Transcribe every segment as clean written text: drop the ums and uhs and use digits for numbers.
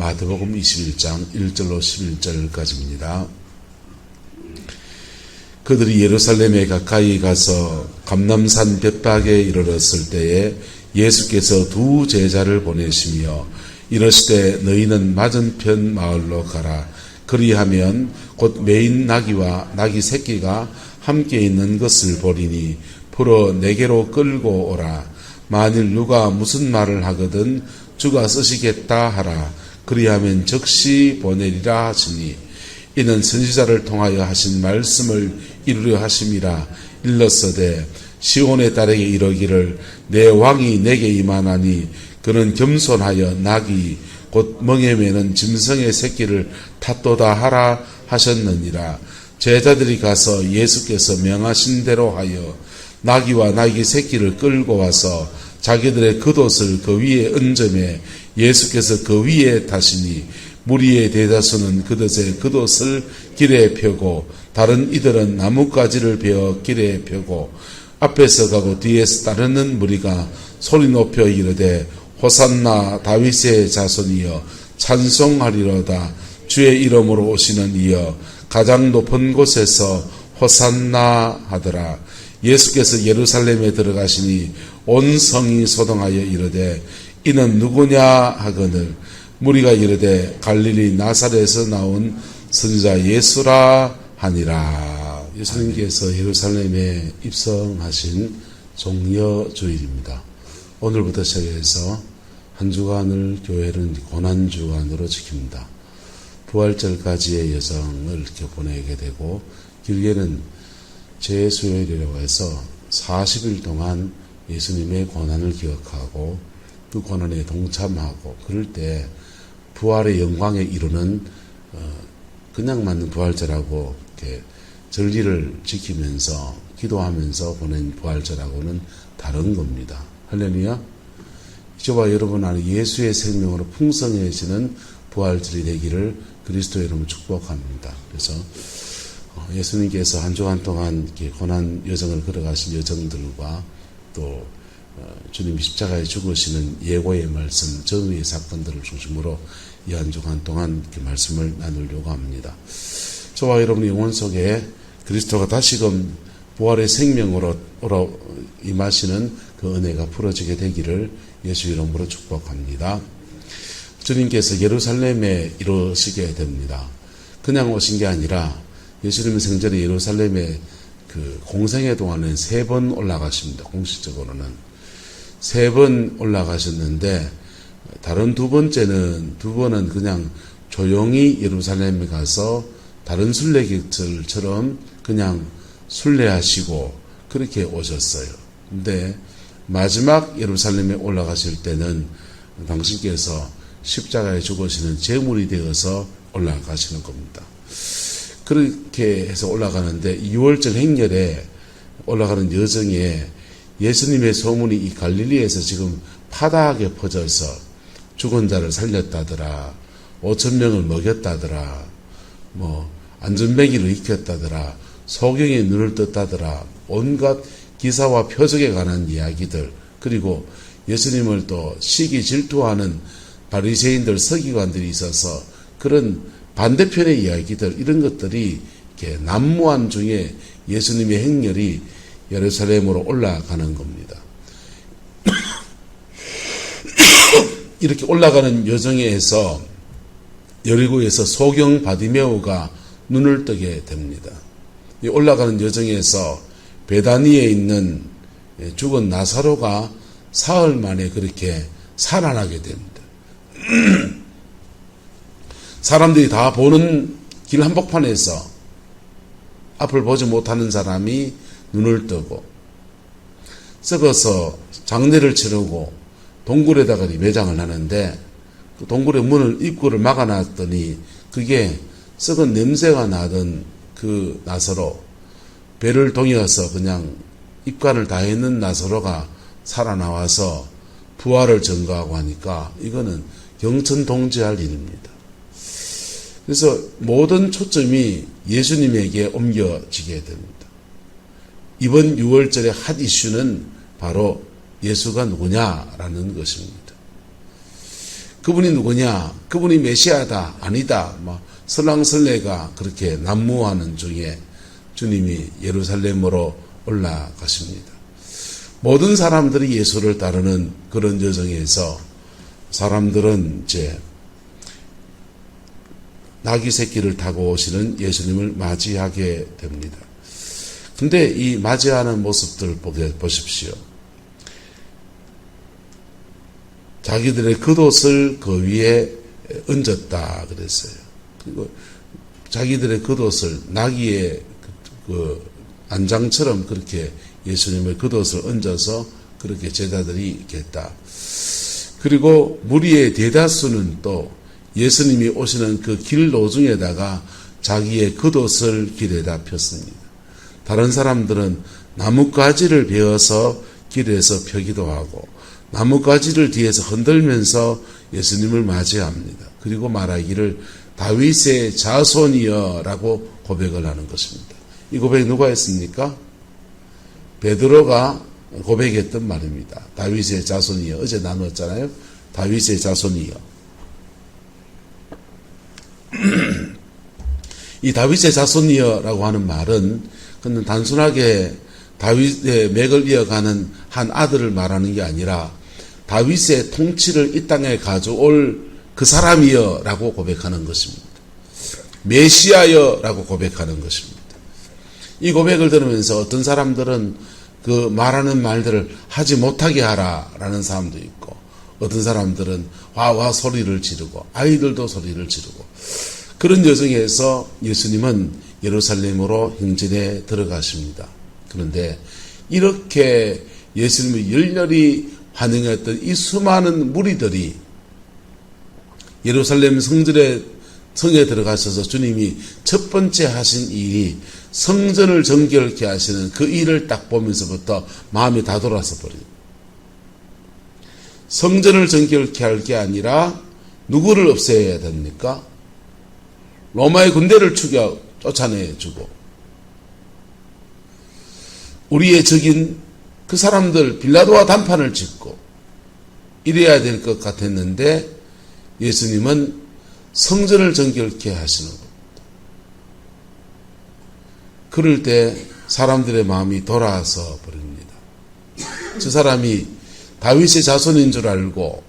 마태복음 21장 1절로 11절까지입니다. 그들이 예루살렘에 가까이 가서 감람산 벳박에 이르렀을 때에 예수께서 두 제자를 보내시며 이르시되 너희는 맞은편 마을로 가라. 그리하면 곧 매인 나귀와 나귀 새끼가 함께 있는 것을 보리니 풀어 내게로 끌고 오라. 만일 누가 무슨 말을 하거든 주가 쓰시겠다 하라. 그리하면 즉시 보내리라 하시니 이는 선지자를 통하여 하신 말씀을 이루려 하심이라. 일렀으되 시온의 딸에게 이르기를 내 왕이 내게 임하나니 그는 겸손하여 나귀 곧 멍에 매는 짐승의 새끼를 탔도다 하라 하셨느니라. 제자들이 가서 예수께서 명하신 대로 하여 나귀와 나귀 새끼를 끌고 와서 자기들의 겉옷을 그 위에 얹음에 예수께서 그 위에 타시니 무리의 대다수는 그것의 겉옷을 길에 펴고 다른 이들은 나뭇가지를 베어 길에 펴고 앞에서 가고 뒤에서 따르는 무리가 소리 높여 이르되 호산나 다윗의 자손이여 찬송하리로다. 주의 이름으로 오시는 이여 가장 높은 곳에서 호산나 하더라. 예수께서 예루살렘에 들어가시니 온 성이 소동하여 이르되 이는 누구냐 하거늘 무리가 이르되 갈릴리 나사렛에서 나온 선지자 예수라 하니라. 예수님께서 예루살렘에 입성하신 종려주일입니다. 오늘부터 시작해서 한 주간을 교회는 고난주간으로 지킵니다. 부활절까지의 여정을 이렇게 보내게 되고 길게는 제수요일이라고 해서 40일 동안 예수님의 고난을 기억하고 그 고난에 동참하고 그럴 때 부활의 영광에 이르는 그냥 맞는 부활절하고 이렇게 절기를 지키면서 기도하면서 보낸 부활절하고는 다른 겁니다. 할렐루야. 저와 여러분 안에 예수의 생명으로 풍성해지는 부활절이 되기를 그리스도의 이름으로 축복합니다. 그래서 예수님께서 한 주간 동안 이렇게 고난 여정을 걸어가신 여정들과 또 주님이 십자가에 죽으시는 예고의 말씀, 정의의 사건들을 중심으로 이 한 주간 동안 이렇게 말씀을 나누려고 합니다. 저와 여러분의 영혼 속에 그리스도가 다시금 부활의 생명으로 임하시는 그 은혜가 풀어지게 되기를 예수 이름으로 축복합니다. 주님께서 예루살렘에 이루시게 됩니다. 그냥 오신 게 아니라 예수님의 생전에 예루살렘에 그 공생의 동안은 3번 올라가십니다. 공식적으로는 3번 올라가셨는데 다른 두 번은 그냥 조용히 예루살렘에 가서 다른 순례객들처럼 그냥 순례하시고 그렇게 오셨어요. 근데 마지막 예루살렘에 올라가실 때는 당신께서 십자가에 죽으시는 제물이 되어서 올라가시는 겁니다. 그렇게 해서 올라가는데 2월절 행렬에 올라가는 여정에 예수님의 소문이 이 갈릴리에서 지금 파다하게 퍼져서 죽은 자를 살렸다더라, 5,000명을 먹였다더라, 안전뱅이를 익혔다더라, 소경의 눈을 떴다더라, 온갖 기사와 표적에 관한 이야기들, 그리고 예수님을 또 시기 질투하는 바리새인들, 서기관들이 있어서 그런 반대편의 이야기들, 이런 것들이 이렇게 난무한 중에 예수님의 행렬이 예루살렘으로 올라가는 겁니다. 이렇게 올라가는 여정에서 여리고에서 소경 바디메오가 눈을 뜨게 됩니다. 이 올라가는 여정에서 베다니에 있는 죽은 나사로가 사흘 만에 그렇게 살아나게 됩니다. 사람들이 다 보는 길 한복판에서 앞을 보지 못하는 사람이 눈을 뜨고 썩어서 장례를 치르고 동굴에다가 매장을 하는데 그 동굴의 입구를 막아놨더니 그게 썩은 냄새가 나던 그 나사로, 배를 동여서 그냥 입간을 다 했는 나사로가 살아나와서 부활을 증거하고 하니까 이거는 경천동지할 일입니다. 그래서 모든 초점이 예수님에게 옮겨지게 됩니다. 이번 6월절의 핫 이슈는 바로 예수가 누구냐라는 것입니다. 그분이 누구냐? 그분이 메시아다, 아니다. 막 설랑설레가 그렇게 난무하는 중에 주님이 예루살렘으로 올라가십니다. 모든 사람들이 예수를 따르는 그런 여정에서 사람들은 이제 나귀 새끼를 타고 오시는 예수님을 맞이하게 됩니다. 근데 이 맞이하는 모습들 보십시오. 자기들의 겉옷을 그 위에 얹었다 그랬어요. 그리고 자기들의 겉옷을 나귀의 그 안장처럼 그렇게 예수님의 겉옷을 얹어서 그렇게 제자들이 이렇게 했다. 그리고 무리의 대다수는 또 예수님이 오시는 그 길 노중에다가 자기의 겉옷을 길에다 폈습니다. 다른 사람들은 나뭇가지를 베어서 길에서 펴기도 하고 나뭇가지를 뒤에서 흔들면서 예수님을 맞이합니다. 그리고 말하기를 다윗의 자손이여라고 고백을 하는 것입니다. 이 고백 누가 했습니까? 베드로가 고백했던 말입니다. 다윗의 자손이여. 어제 나눴잖아요. 다윗의 자손이여. 이 다윗의 자손이여라고 하는 말은 그는 단순하게 다윗의 맥을 이어가는 한 아들을 말하는 게 아니라 다윗의 통치를 이 땅에 가져올 그 사람이여라고 고백하는 것입니다. 메시아여라고 고백하는 것입니다. 이 고백을 들으면서 어떤 사람들은 그 말하는 말들을 하지 못하게 하라라는 사람도 있고 어떤 사람들은 와와 소리를 지르고 아이들도 소리를 지르고 그런 여정에서 예수님은 예루살렘으로 행진에 들어가십니다. 그런데 이렇게 예수님을 열렬히 환영했던 이 수많은 무리들이 예루살렘 성에 들어가셔서 주님이 첫 번째 하신 일이 성전을 정결케 하시는 그 일을 딱 보면서부터 마음이 다 돌아서 버려요. 성전을 정결케 할 게 아니라 누구를 없애야 됩니까? 로마의 군대를 쫓아내주고 우리의 적인 그 사람들 빌라도와 단판을 짓고 이래야 될 것 같았는데 예수님은 성전을 정결케 하시는 겁니다. 그럴 때 사람들의 마음이 돌아서 버립니다. 저 사람이 다윗의 자손인 줄 알고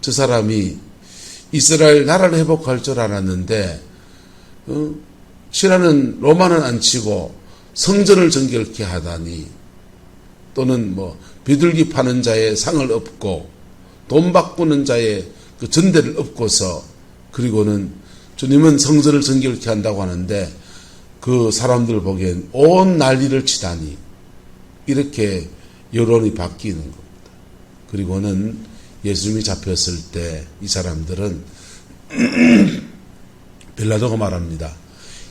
저 사람이 이스라엘 나라를 회복할 줄 알았는데 신하는 로마는 안 치고 성전을 정결케 하다니 또는 비둘기 파는 자의 상을 엎고 돈 바꾸는 자의 그 전대를 엎고서 그리고는 주님은 성전을 정결케 한다고 하는데 그 사람들 보기엔 온 난리를 치다니 이렇게 여론이 바뀌는 겁니다. 그리고는 예수님이 잡혔을 때 이 사람들은 빌라도가 말합니다.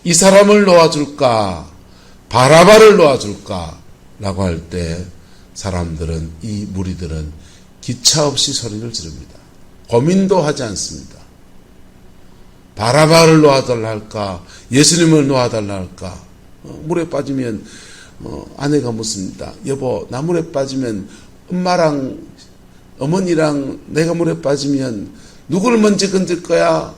이 사람을 놓아줄까 바라바를 놓아줄까 라고 할 때 사람들은 이 무리들은 기차 없이 소리를 지릅니다. 고민도 하지 않습니다. 바라바를 놓아달라 할까 예수님을 놓아달라 할까 물에 빠지면 아내가 묻습니다. 여보 나 물에 빠지면 엄마랑 어머니랑 내가 물에 빠지면 누구를 먼저 건질 거야?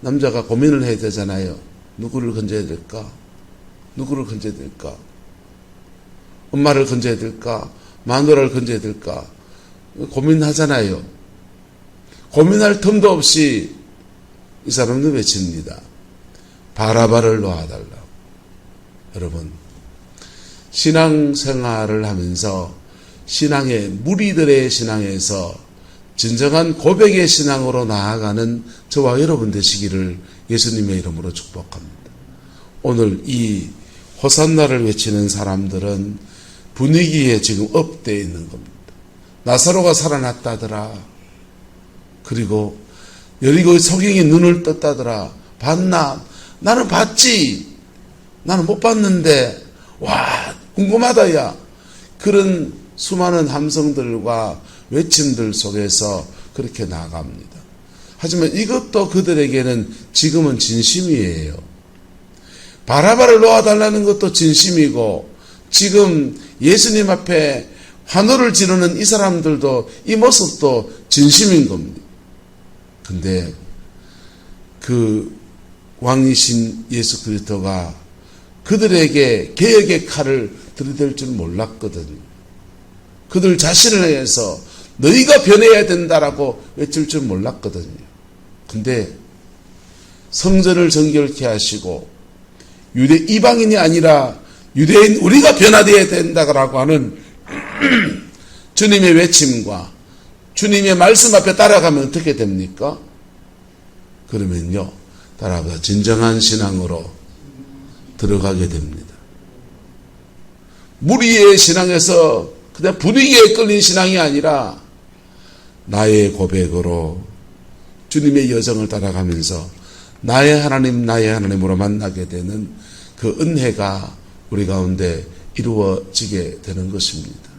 남자가 고민을 해야 되잖아요. 누구를 건져야 될까? 누구를 건져야 될까? 엄마를 건져야 될까? 마누라를 건져야 될까? 고민하잖아요. 고민할 틈도 없이 이 사람은 외칩니다. 바라바를 놓아달라고. 여러분, 신앙생활을 하면서 신앙의 무리들의 신앙에서 진정한 고백의 신앙으로 나아가는 저와 여러분 되시기를 예수님의 이름으로 축복합니다. 오늘 이 호산나를 외치는 사람들은 분위기에 지금 업되어 있는 겁니다. 나사로가 살아났다더라. 그리고 여리고 소경이 눈을 떴다더라. 봤나? 나는 봤지. 나는 못 봤는데 와 궁금하다 야. 그런 수많은 함성들과 외침들 속에서 그렇게 나아갑니다. 하지만 이것도 그들에게는 지금은 진심이에요. 바라바를 놓아달라는 것도 진심이고 지금 예수님 앞에 환호를 지르는 이 사람들도 이 모습도 진심인 겁니다. 근데 그 왕이신 예수 그리스도가 그들에게 개혁의 칼을 들이댈 줄 몰랐거든요. 그들 자신을 위해서 너희가 변해야 된다라고 외칠 줄 몰랐거든요. 근데 성전을 정결케 하시고 유대 이방인이 아니라 유대인 우리가 변화되어야 된다라고 하는 주님의 외침과 주님의 말씀 앞에 따라가면 어떻게 됩니까? 그러면요, 따라가 진정한 신앙으로 들어가게 됩니다. 무리의 신앙에서 그냥 분위기에 끌린 신앙이 아니라 나의 고백으로 주님의 여정을 따라가면서 나의 하나님으로 만나게 되는 그 은혜가 우리 가운데 이루어지게 되는 것입니다.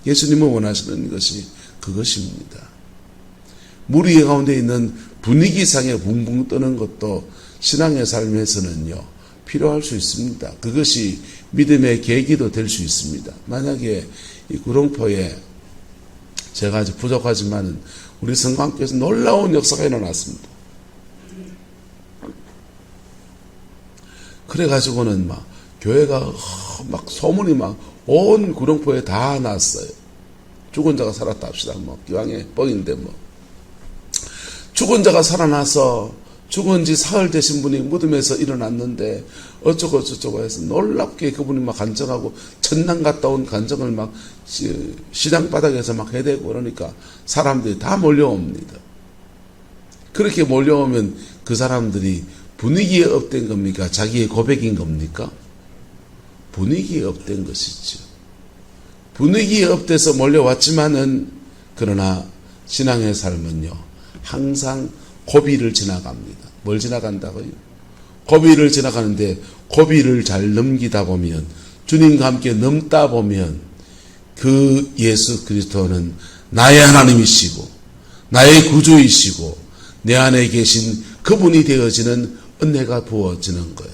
예수님은 원하시는 것이 그것입니다. 무리 가운데 있는 분위기상에 붕붕 뜨는 것도 신앙의 삶에서는요, 필요할 수 있습니다. 그것이 믿음의 계기도 될 수 있습니다. 만약에 이 구룡포에 제가 아직 부족하지만은 우리 성광교에서 놀라운 역사가 일어났습니다. 그래가지고는 막 교회가 막 소문이 막 온 구룡포에 다 났어요. 죽은 자가 살았다 합시다. 뭐 기왕에 뻥인데 뭐 죽은 자가 살아나서 죽은 지 사흘 되신 분이 무덤에서 일어났는데 어쩌고 저쩌고 해서 놀랍게 그분이 막 간증하고 천당 갔다 온 간증을 막 시장 바닥에서 막 해대고 그러니까 사람들이 다 몰려옵니다. 그렇게 몰려오면 그 사람들이 분위기에 업된 겁니까? 자기의 고백인 겁니까? 분위기에 업된 것이죠. 분위기에 업돼서 몰려왔지만은 그러나 신앙의 삶은요, 항상 고비를 지나갑니다. 뭘 지나간다고요? 고비를 지나가는데 고비를 잘 넘기다 보면, 주님과 함께 넘다 보면 그 예수 그리스도는 나의 하나님이시고 나의 구주이시고 내 안에 계신 그분이 되어지는 은혜가 부어지는 거예요.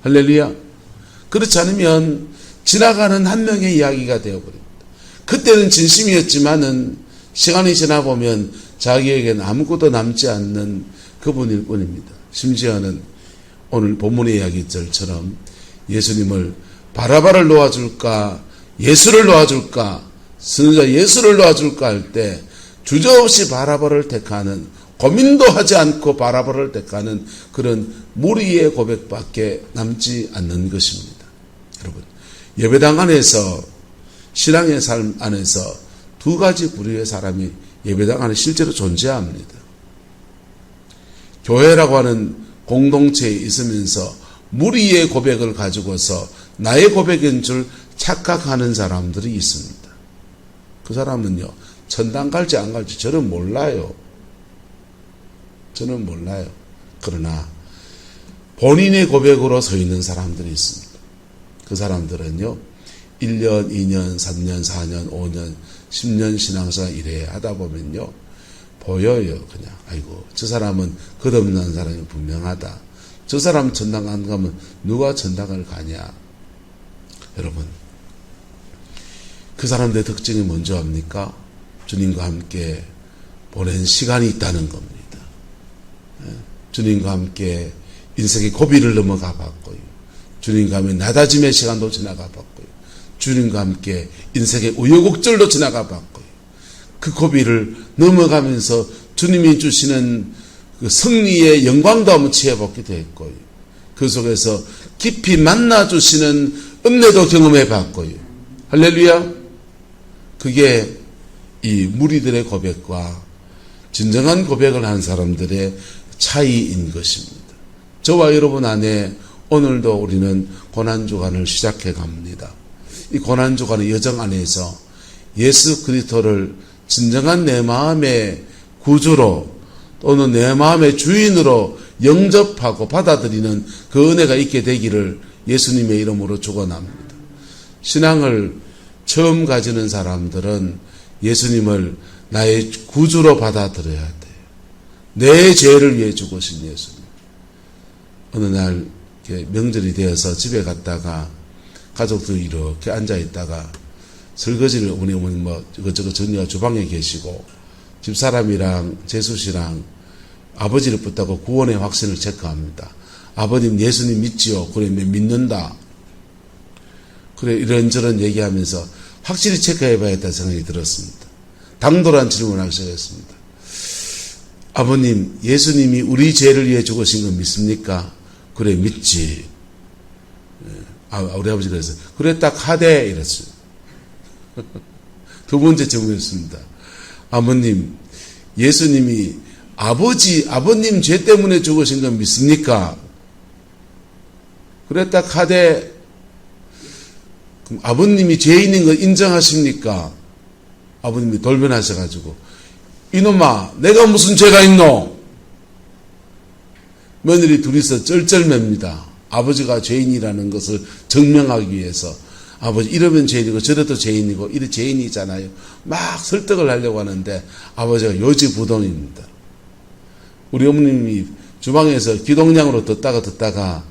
할렐루야. 그렇지 않으면 지나가는 한 명의 이야기가 되어버립니다. 그때는 진심이었지만은 시간이 지나보면 자기에게는 아무것도 남지 않는 그분일 뿐입니다. 심지어는 오늘 본문의 이야기절처럼 예수님을 바라바를 놓아줄까, 예수를 놓아줄까, 선지자 예수를 놓아줄까 할 때 주저없이 바라바를 택하는, 고민도 하지 않고 바라바를 택하는 그런 무리의 고백밖에 남지 않는 것입니다. 여러분, 예배당 안에서, 신앙의 삶 안에서 두 가지 부류의 사람이 예배당 안에 실제로 존재합니다. 교회라고 하는 공동체에 있으면서 무리의 고백을 가지고서 나의 고백인 줄 착각하는 사람들이 있습니다. 그 사람은요, 천당 갈지 안 갈지 저는 몰라요. 저는 몰라요. 그러나 본인의 고백으로 서 있는 사람들이 있습니다. 그 사람들은요, 1년, 2년, 3년, 4년, 5년, 10년 신앙생활 이래 하다 보면요, 보여요. 그냥 아이고 저 사람은 끝없는 사람이 분명하다. 저 사람 천당 안 가면 누가 천당을 가냐. 여러분, 그 사람들의 특징이 뭔지 압니까? 주님과 함께 보낸 시간이 있다는 겁니다. 주님과 함께 인생의 고비를 넘어가 봤고요. 주님과 함께 낮아짐의 시간도 지나가 봤고요. 주님과 함께 인생의 우여곡절도 지나가 봤고요. 그 고비를 넘어가면서 주님이 주시는 그 승리의 영광도 한번 취해보기도 했고요. 그 속에서 깊이 만나주시는 은혜도 경험해 봤고요. 할렐루야. 그게 이 무리들의 고백과 진정한 고백을 한 사람들의 차이인 것입니다. 저와 여러분 안에 오늘도 우리는 고난주간을 시작해 갑니다. 이 고난주간의 여정 안에서 예수 그리스도를 진정한 내 마음의 구주로 또는 내 마음의 주인으로 영접하고 받아들이는 그 은혜가 있게 되기를 예수님의 이름으로 축원합니다. 신앙을 처음 가지는 사람들은 예수님을 나의 구주로 받아들여야 돼요. 내 죄를 위해 죽으신 예수님. 어느 날 명절이 되어서 집에 갔다가 가족들이 이렇게 앉아있다가 설거지를 우리 어머니 뭐 이것저것 정리가 주방에 계시고 집사람이랑 재수씨랑 아버지를 붙잡고 구원의 확신을 체크합니다. 아버님 예수님 믿지요? 그래 믿는다. 그래 이런저런 얘기하면서 확실히 체크해봐야겠다는 생각이 들었습니다. 당돌한 질문을 하기 시작했습니다. 아버님 예수님이 우리 죄를 위해 죽으신 거 믿습니까? 그래 믿지. 우리 아버지가 그래서 그래 딱 하대 이랬어요. 두 번째 질문이었습니다. 아버님 예수님이 아버님 죄 때문에 죽으신 건 믿습니까? 그래 딱 하되 그럼 아버님이 죄인인 걸 인정하십니까? 아버님이 돌변하셔가지고 이놈아 내가 무슨 죄가 있노? 며느리 둘이서 쩔쩔맵니다. 아버지가 죄인이라는 것을 증명하기 위해서 아버지 이러면 죄인이고 저래도 죄인이고 이래 죄인이잖아요. 막 설득을 하려고 하는데 아버지가 요지부동입니다. 우리 어머님이 주방에서 기동량으로 듣다가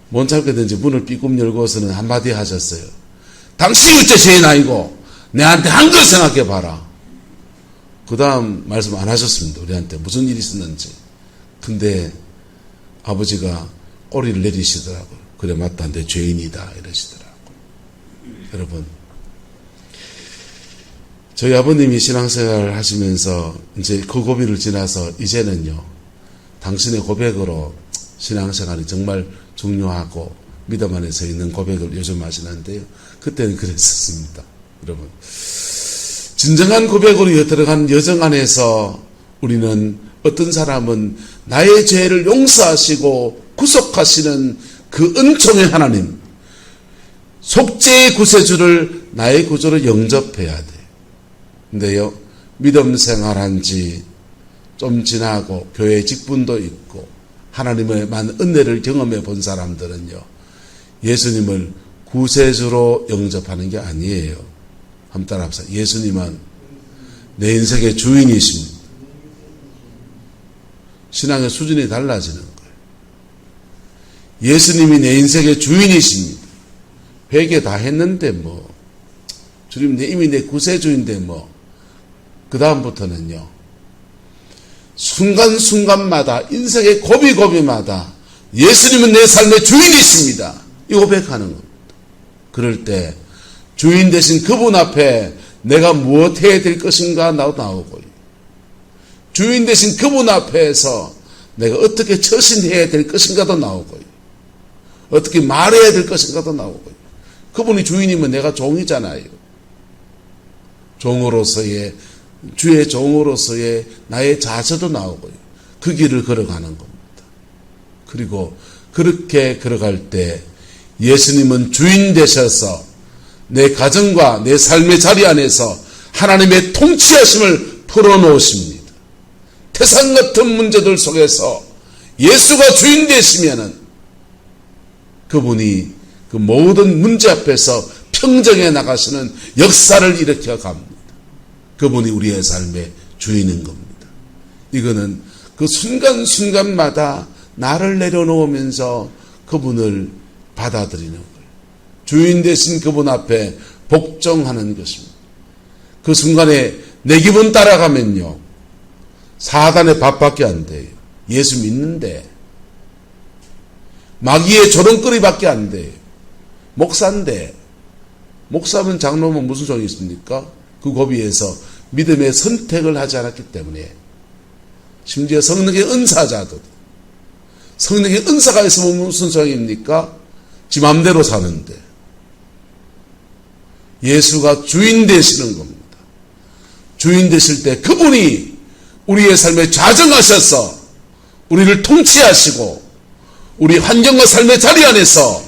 못 참겠는지 문을 삐끔 열고서는 한마디 하셨어요. 당신이 어째 죄인 아니고 내한테 한 걸 생각해봐라. 그 다음 말씀 안 하셨습니다. 우리한테 무슨 일이 있었는지. 근데 아버지가 꼬리를 내리시더라고요. 그래 맞다 내 죄인이다 이러시더라고요. 여러분 저희 아버님이 신앙생활을 하시면서 이제 그 고비를 지나서 이제는요 당신의 고백으로 신앙생활이 정말 중요하고 믿음 안에 서 있는 고백을 요즘 하시는데요. 그때는 그랬었습니다. 여러분 진정한 고백으로 들어간 여정 안에서 우리는 어떤 사람은 나의 죄를 용서하시고 구속하시는 그 은총의 하나님 속죄의 구세주를 나의 구주로 영접해야 돼. 근데요 믿음 생활한 지 좀 지나고 교회 직분도 있고 하나님의 많은 은혜를 경험해 본 사람들은요 예수님을 구세주로 영접하는 게 아니에요. 한번 따라합시다. 예수님은 내 인생의 주인이십니다. 신앙의 수준이 달라지는 거예요. 예수님이 내 인생의 주인이십니다. 회개 다 했는데 뭐 주님 이미 내 구세주인데 뭐 그 다음부터는요 순간순간마다 인생의 고비고비마다 예수님은 내 삶의 주인이십니다. 이 고백하는 겁니다. 그럴 때 주인 되신 그분 앞에 내가 무엇 해야 될 것인가 나오고요. 주인 되신 그분 앞에서 내가 어떻게 처신해야 될 것인가도 나오고요. 어떻게 말해야 될 것인가도 나오고요. 그분이 주인이면 내가 종이잖아요. 종으로서의 주의 종으로서의 나의 자세도 나오고요. 그 길을 걸어가는 겁니다. 그리고 그렇게 걸어갈 때 예수님은 주인 되셔서 내 가정과 내 삶의 자리 안에서 하나님의 통치하심을 풀어놓으십니다. 태산 같은 문제들 속에서 예수가 주인 되시면은 그분이 그 모든 문제 앞에서 평정해 나가시는 역사를 일으켜 갑니다. 그분이 우리의 삶의 주인인 겁니다. 이거는 그 순간순간마다 나를 내려놓으면서 그분을 받아들이는 거예요. 주인 되신 그분 앞에 복종하는 것입니다. 그 순간에 내 기분 따라가면요 사단의 밥밖에 안 돼요. 예수 믿는데 마귀의 조롱거리밖에 안 돼요. 목사인데 목사면 장로면 무슨 소용이 있습니까? 그 고비에서 믿음의 선택을 하지 않았기 때문에 심지어 성령의 은사자도 성령의 은사가 있으면 무슨 소용입니까? 지 맘대로 사는데 예수가 주인 되시는 겁니다. 주인 되실 때 그분이 우리의 삶에 좌정하셔서 우리를 통치하시고 우리 환경과 삶의 자리 안에서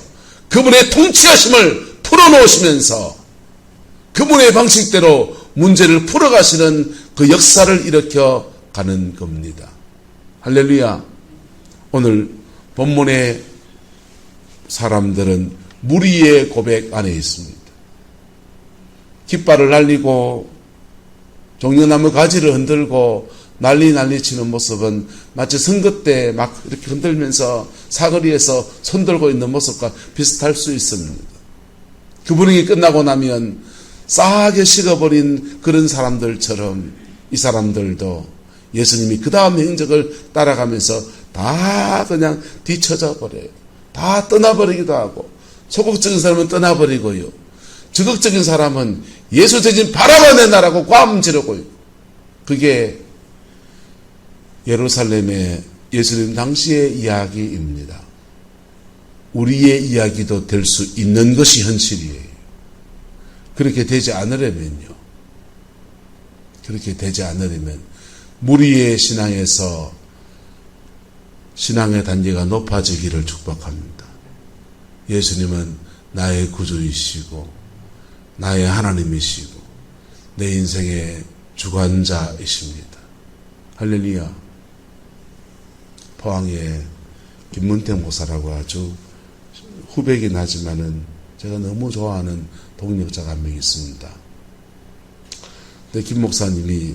그분의 통치하심을 풀어놓으시면서 그분의 방식대로 문제를 풀어가시는 그 역사를 일으켜 가는 겁니다. 할렐루야. 오늘 본문의 사람들은 무리의 고백 안에 있습니다. 깃발을 날리고 종려나무 가지를 흔들고 난리 치는 모습은 마치 선거 때 막 이렇게 흔들면서 사거리에서 손들고 있는 모습과 비슷할 수 있습니다. 그 분위기 끝나고 나면 싸하게 식어버린 그런 사람들처럼 이 사람들도 예수님이 그 다음 행적을 따라가면서 다 그냥 뒤쳐져 버려요. 다 떠나버리기도 하고, 소극적인 사람은 떠나버리고요, 적극적인 사람은 예수 대신 바라봐내나라고 꽝 지르고요. 그게 예루살렘의 예수님 당시의 이야기입니다. 우리의 이야기도 될 수 있는 것이 현실이에요. 그렇게 되지 않으려면요, 그렇게 되지 않으려면 무리의 신앙에서 신앙의 단계가 높아지기를 축복합니다. 예수님은 나의 구주이시고 나의 하나님이시고 내 인생의 주관자이십니다. 할렐루야. 포항에 김문택 목사라고 아주 후배이긴 하지만은 제가 너무 좋아하는 동력자가 한 명 있습니다. 근데 김 목사님이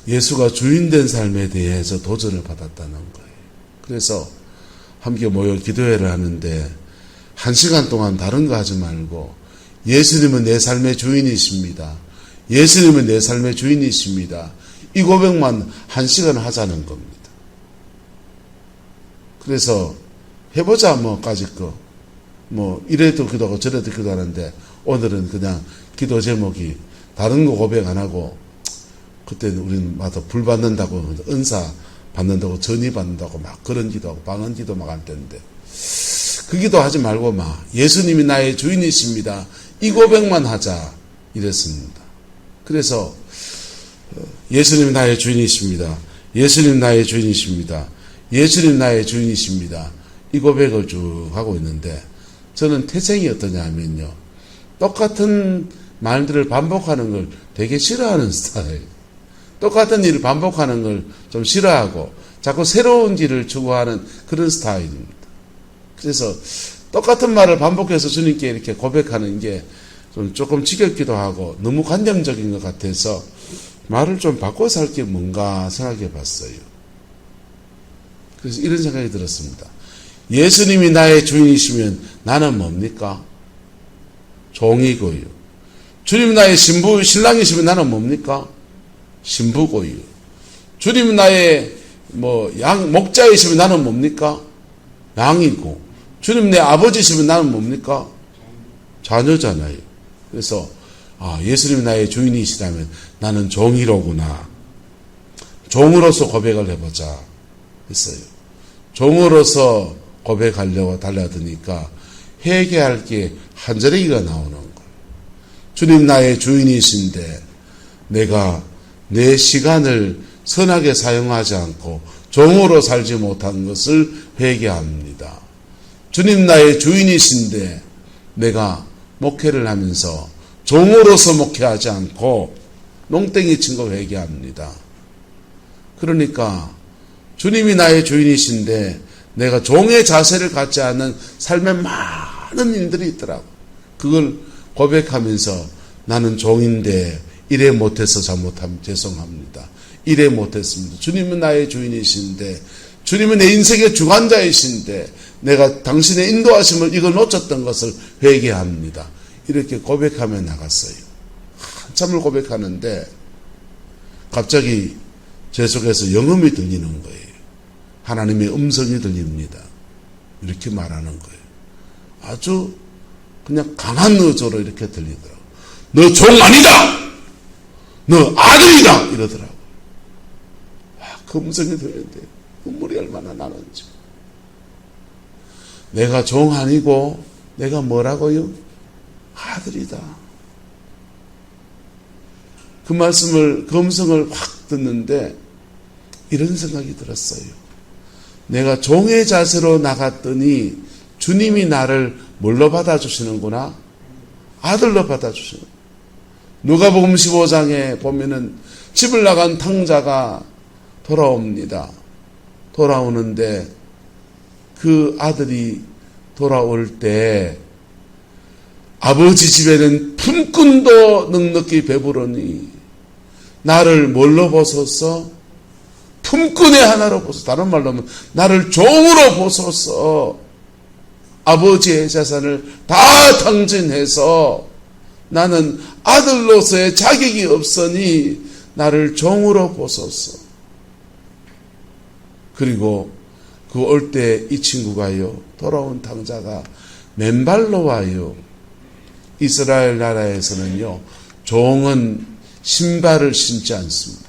예수가 주인된 삶에 대해서 도전을 받았다는 거예요. 그래서 함께 모여 기도회를 하는데 1시간 동안 다른 거 하지 말고 예수님은 내 삶의 주인이십니다. 예수님은 내 삶의 주인이십니다. 이 고백만 1시간 하자는 겁니다. 그래서 해보자 까짓 거. 이래도 기도하고 저래도 기도하는데 오늘은 그냥 기도 제목이 다른 거 고백 안 하고, 그때는 우리는 마다 불 받는다고, 은사 받는다고, 전이 받는다고 막 그런 기도하고 방언 기도 막 할 때인데, 그 기도 하지 말고 예수님이 나의 주인이십니다. 이 고백만 하자 이랬습니다. 그래서 예수님 나의 주인이십니다. 예수님 나의 주인이십니다. 예수님 나의 주인이십니다. 이 고백을 쭉 하고 있는데, 저는 태생이 어떠냐 하면요, 똑같은 말들을 반복하는 걸 되게 싫어하는 스타일. 똑같은 일을 반복하는 걸 좀 싫어하고 자꾸 새로운 길을 추구하는 그런 스타일입니다. 그래서 똑같은 말을 반복해서 주님께 이렇게 고백하는 게 좀 조금 지겹기도 하고 너무 관념적인 것 같아서 말을 좀 바꿔서 할 게 뭔가 생각해 봤어요. 그래서 이런 생각이 들었습니다. 예수님이 나의 주인이시면 나는 뭡니까? 종이고요. 주님 나의 신랑이시면 나는 뭡니까? 신부고요. 주님 나의 목자이시면 나는 뭡니까? 양이고. 주님 내 아버지시면 나는 뭡니까? 자녀잖아요. 그래서 예수님이 나의 주인이시라면 나는 종이로구나. 종으로서 고백을 해보자 했어요. 종으로서 고백하려고 달려드니까 회개할 게 한 자리가 나오는 거예요. 주님 나의 주인이신데 내가 내 시간을 선하게 사용하지 않고 종으로 살지 못한 것을 회개합니다. 주님 나의 주인이신데 내가 목회를 하면서 종으로서 목회하지 않고 농땡이 친 거 회개합니다. 그러니까 주님이 나의 주인이신데 내가 종의 자세를 갖지 않는 삶에 많은 일들이 있더라고. 그걸 고백하면서 나는 종인데 이래 못해서 잘못하면 죄송합니다. 이래 못했습니다. 주님은 나의 주인이신데, 주님은 내 인생의 주관자이신데 내가 당신의 인도하심을 이걸 놓쳤던 것을 회개합니다. 이렇게 고백하며 나갔어요. 한참을 고백하는데 갑자기 제 속에서 영음이 들리는 거예요. 하나님의 음성이 들립니다. 이렇게 말하는 거예요. 아주 그냥 강한 어조로 이렇게 들리더라고요. 너 종 아니다! 너 아들이다! 이러더라고요. 그 음성이 들리는데 눈물이 얼마나 나는지. 내가 종 아니고 내가 뭐라고요? 아들이다. 그 말씀을, 그 음성을 확 듣는데 이런 생각이 들었어요. 내가 종의 자세로 나갔더니 주님이 나를 뭘로 받아주시는구나? 아들로 받아주시는. 누가복음 15장에 보면은 집을 나간 탕자가 돌아옵니다. 돌아오는데 그 아들이 돌아올 때 아버지 집에는 품꾼도 넉넉히 배부르니 나를 뭘로 보소서? 품꾼의 하나로 보소서. 다른 말로 하면 나를 종으로 보소서. 아버지의 재산을 다 탕진해서 나는 아들로서의 자격이 없으니 나를 종으로 보소서. 그리고 그 올 때 이 친구가요, 돌아온 탕자가 맨발로 와요. 이스라엘 나라에서는요, 종은 신발을 신지 않습니다.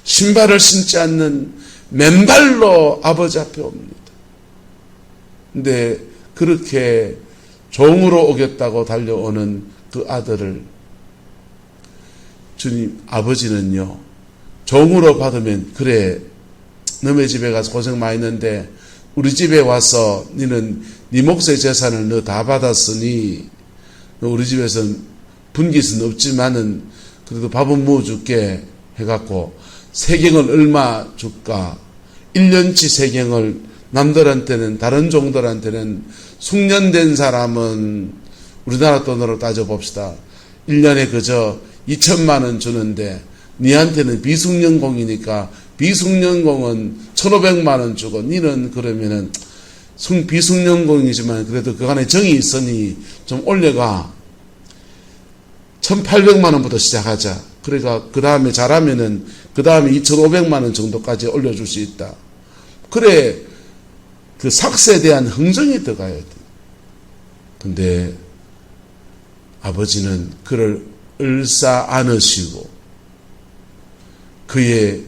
신발을 신지 않는 맨발로 아버지 앞에 옵니다. 근데 그렇게 종으로 오겠다고 달려오는 그 아들을 주님, 아버지는요, 종으로 받으면, 그래, 너네 집에 가서 고생 많이 했는데 우리 집에 와서 너는 네 몫의 재산을 너 다 받았으니 너 우리 집에서는 분깃은 없지만은 그래도 밥은 뭐 줄게 해갖고 세경을 얼마 줄까? 1년치 세경을, 남들한테는, 다른 종들한테는 숙련된 사람은 우리나라 돈으로 따져봅시다. 1년에 그저 2천만 원 주는데 니한테는 비숙련공이니까 비숙련공은 1,500만 원 주고 니는 그러면은 비숙련공이지만 그래도 그간에 정이 있으니 좀 올려가 1,800만 원부터 시작하자. 그러니까 그 다음에 잘하면은 그 다음에 2,500만 원 정도까지 올려줄 수 있다. 그래 그 삭세에 대한 흥정이 들어가야 돼. 근데 아버지는 그를 을사 안으시고 그의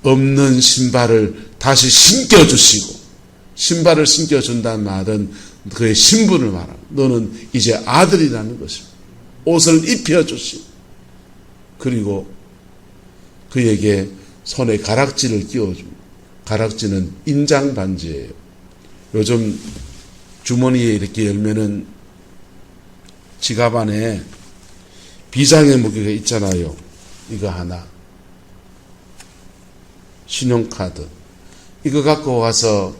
없는 신발을 다시 신겨주시고, 신발을 신겨준다는 말은 그의 신분을 말합니다. 너는 이제 아들이라는 것입니다. 옷을 입혀주시고, 그리고 그에게 손에 가락지를 끼워줍니다. 가락지는 인장반지예요. 요즘 주머니에 이렇게 열면은 지갑 안에 비장의 무게가 있잖아요. 이거 하나. 신용카드. 이거 갖고 와서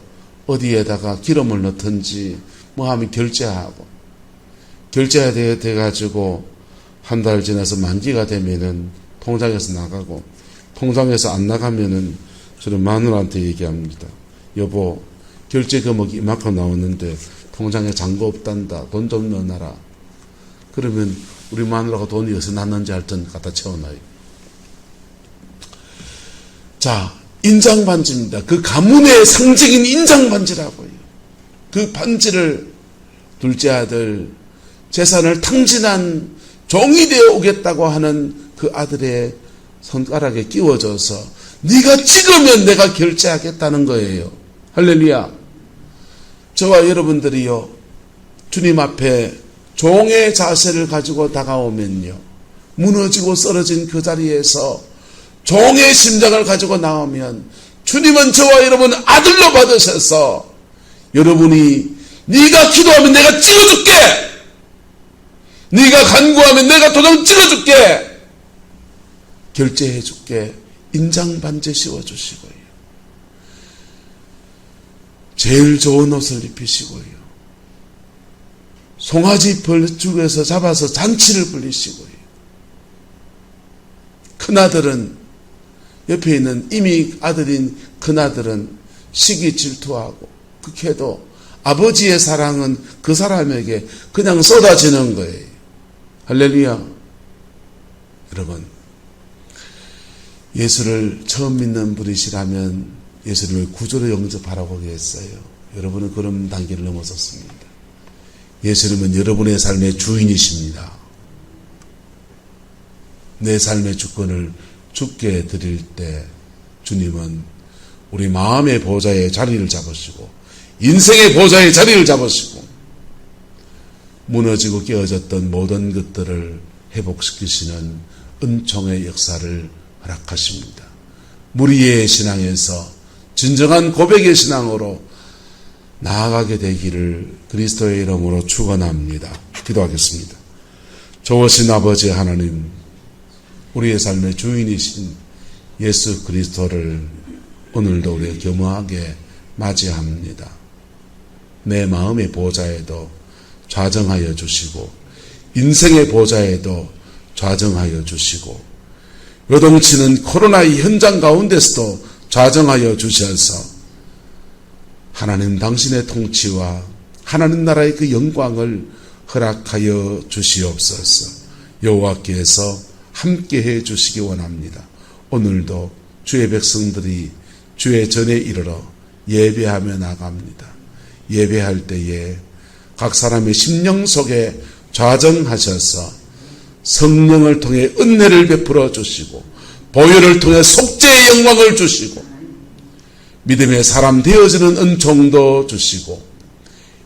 어디에다가 기름을 넣든지 뭐 하면 결제하고. 결제가 돼가지고 한 달 지나서 만기가 되면은 통장에서 나가고, 통장에서 안 나가면은 저는 마누라한테 얘기합니다. 여보, 결제 금액이 이만큼 나왔는데 통장에 잔고 없단다. 돈 좀 넣어놔라. 그러면 우리 마누라가 돈이 어디서 났는지 할 땐 갖다 채워놔요. 자, 인장반지입니다. 그 가문의 상징인 인장반지라고요. 그 반지를 둘째 아들, 재산을 탕진한 종이 되어 오겠다고 하는 그 아들의 손가락에 끼워져서 네가 찍으면 내가 결제하겠다는 거예요. 할렐루야. 저와 여러분들이요, 주님 앞에 종의 자세를 가지고 다가오면요, 무너지고 쓰러진 그 자리에서 종의 심장을 가지고 나오면 주님은 저와 여러분 아들로 받으셔서 여러분이 네가 기도하면 내가 찍어줄게, 네가 간구하면 내가 도장 찍어줄게, 결제해줄게, 인장반지 씌워주시고요, 제일 좋은 옷을 입히시고요, 송아지 벌죽에서 잡아서 잔치를 벌리시고요, 큰아들은, 옆에 있는 이미 아들인 큰아들은 시기 질투하고 극해도 아버지의 사랑은 그 사람에게 그냥 쏟아지는 거예요. 할렐루야. 여러분, 예수를 처음 믿는 분이시라면 예수를 구주로 영접하라고 했어요. 여러분은 그런 단계를 넘어섰습니다. 예수님은 여러분의 삶의 주인이십니다. 내 삶의 주권을 주께 드릴 때 주님은 우리 마음의 보좌에 자리를 잡으시고 인생의 보좌에 자리를 잡으시고 무너지고 깨어졌던 모든 것들을 회복시키시는 은총의 역사를 허락하십니다. 무리의 신앙에서 진정한 고백의 신앙으로 나아가게 되기를 그리스도의 이름으로 축원합니다. 기도하겠습니다. 좋으신 아버지 하나님, 우리의 삶의 주인이신 예수 그리스도를 오늘도 우리가 겸허하게 맞이합니다. 내 마음의 보좌에도 좌정하여 주시고 인생의 보좌에도 좌정하여 주시고 요동치는 코로나의 현장 가운데서도 좌정하여 주셔서 하나님 당신의 통치와 하나님 나라의 그 영광을 허락하여 주시옵소서. 여호와께서 함께해 주시기 원합니다. 오늘도 주의 백성들이 주의 전에 이르러 예배하며 나갑니다. 예배할 때에 각 사람의 심령 속에 좌정하셔서 성령을 통해 은혜를 베풀어 주시고 보혈을 통해 속죄의 영광을 주시고 믿음의 사람 되어지는 은총도 주시고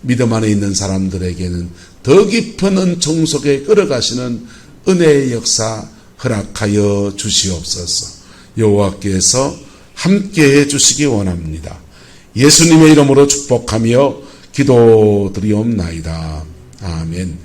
믿음 안에 있는 사람들에게는 더 깊은 은총 속에 끌어가시는 은혜의 역사 허락하여 주시옵소서. 여호와께서 함께해 주시기 원합니다. 예수님의 이름으로 축복하며 기도드리옵나이다. 아멘.